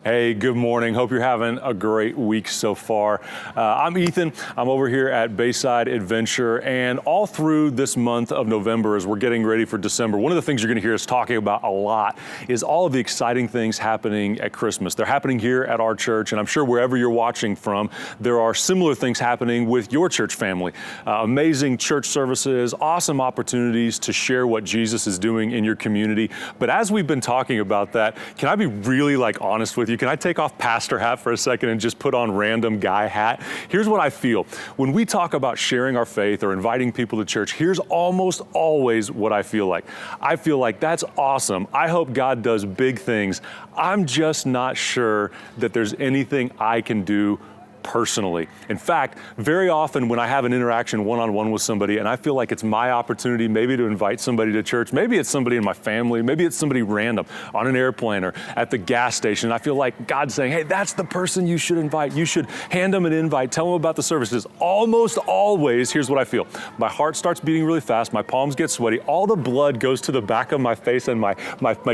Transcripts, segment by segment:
Hey, good morning. Hope you're having a great week so far. I'm Ethan. I'm over here at Bayside Adventure, and all through this month of November, as we're getting ready for December, one of the things you're going to hear us talking about a lot is all of the exciting things happening at Christmas. They're happening here at our church, and I'm sure wherever you're watching from, there are similar things happening with your church family. Amazing church services, awesome opportunities to share what Jesus is doing in your community. But as we've been talking about that, can I be really honest with you? Can I take off pastor hat for a second and just put on random guy hat? Here's what I feel. When we talk about sharing our faith or inviting people to church, here's almost always what I feel like. I feel like that's awesome. I hope God does big things. I'm just not sure that there's anything I can do personally. In fact, very often when I have an interaction one-on-one with somebody and I feel like it's my opportunity maybe to invite somebody to church, maybe it's somebody in my family, maybe it's somebody random on an airplane or at the gas station, I feel like God's saying, hey, that's the person you should invite. You should hand them an invite, tell them about the services. Almost always, here's what I feel. My heart starts beating really fast, my palms get sweaty, all the blood goes to the back of my face and my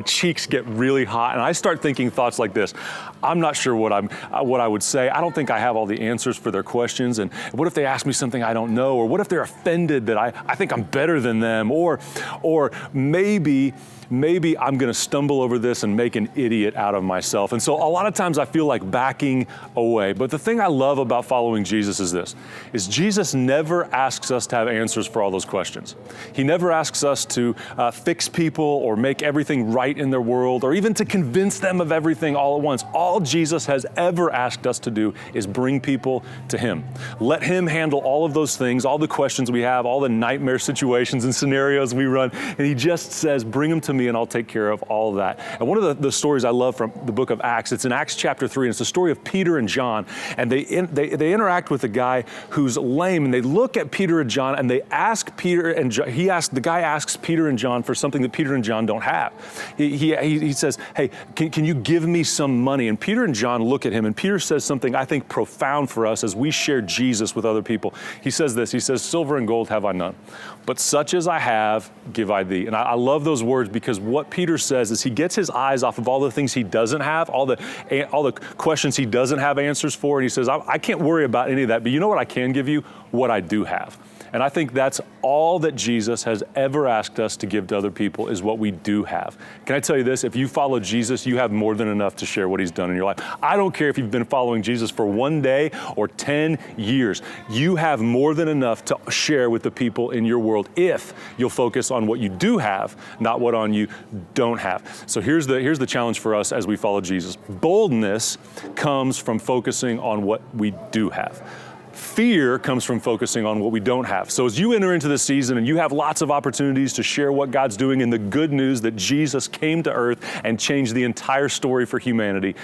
cheeks get really hot, and I start thinking thoughts like this. I'm not sure what I would say. I don't think I have all the answers for their questions. And what if they ask me something I don't know? Or what if they're offended that I think I'm better than them? Or maybe I'm going to stumble over this and make an idiot out of myself. And so a lot of times I feel like backing away. But the thing I love about following Jesus is this, is Jesus never asks us to have answers for all those questions. He never asks us to fix people or make everything right in their world or even to convince them of everything all at once. All Jesus has ever asked us to do is bring people to Him. Let Him handle all of those things, all the questions we have, all the nightmare situations and scenarios we run. And He just says, bring them to me and I'll take care of all of that. And one of the stories I love from the book of Acts, it's in Acts chapter 3, and it's the story of Peter and John. And they interact with a guy who's lame, and they look at Peter and John and they ask Peter and John, the guy asks Peter and John for something that Peter and John don't have. He says, hey, can you give me some money? And Peter and John look at him, and Peter says something I think profound for us as we share Jesus with other people. He says this, he says, silver and gold have I none, but such as I have, give I thee. And I love those words because what Peter says is he gets his eyes off of all the things he doesn't have, all the questions he doesn't have answers for, and he says, I can't worry about any of that, but you know what I can give you? What I do have. And I think that's all that Jesus has ever asked us to give to other people is what we do have. Can I tell you this? If you follow Jesus, you have more than enough to share what He's done in your life. I don't care if you've been following Jesus for 1 day or 10 years. You have more than enough to share with the people in your world if you'll focus on what you do have, not what on you don't have. So here's the challenge for us as we follow Jesus. Boldness comes from focusing on what we do have. Fear comes from focusing on what we don't have. So as you enter into this season and you have lots of opportunities to share what God's doing and the good news that Jesus came to earth and changed the entire story for humanity,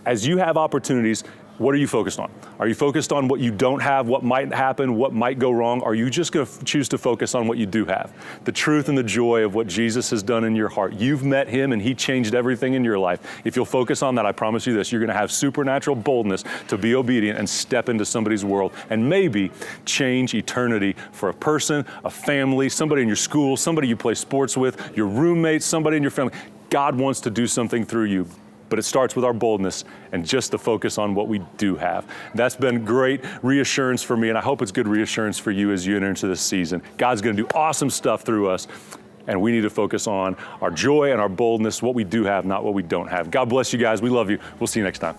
as you have opportunities, what are you focused on? Are you focused on what you don't have, what might happen, what might go wrong? Or are you just going to choose to focus on what you do have? The truth and the joy of what Jesus has done in your heart. You've met Him and He changed everything in your life. If you'll focus on that, I promise you this, you're going to have supernatural boldness to be obedient and step into somebody's world and maybe change eternity for a person, a family, somebody in your school, somebody you play sports with, your roommates, somebody in your family. God wants to do something through you. But it starts with our boldness and just the focus on what we do have. That's been great reassurance for me, and I hope it's good reassurance for you as you enter into this season. God's going to do awesome stuff through us, and we need to focus on our joy and our boldness, what we do have, not what we don't have. God bless you guys. We love you. We'll see you next time.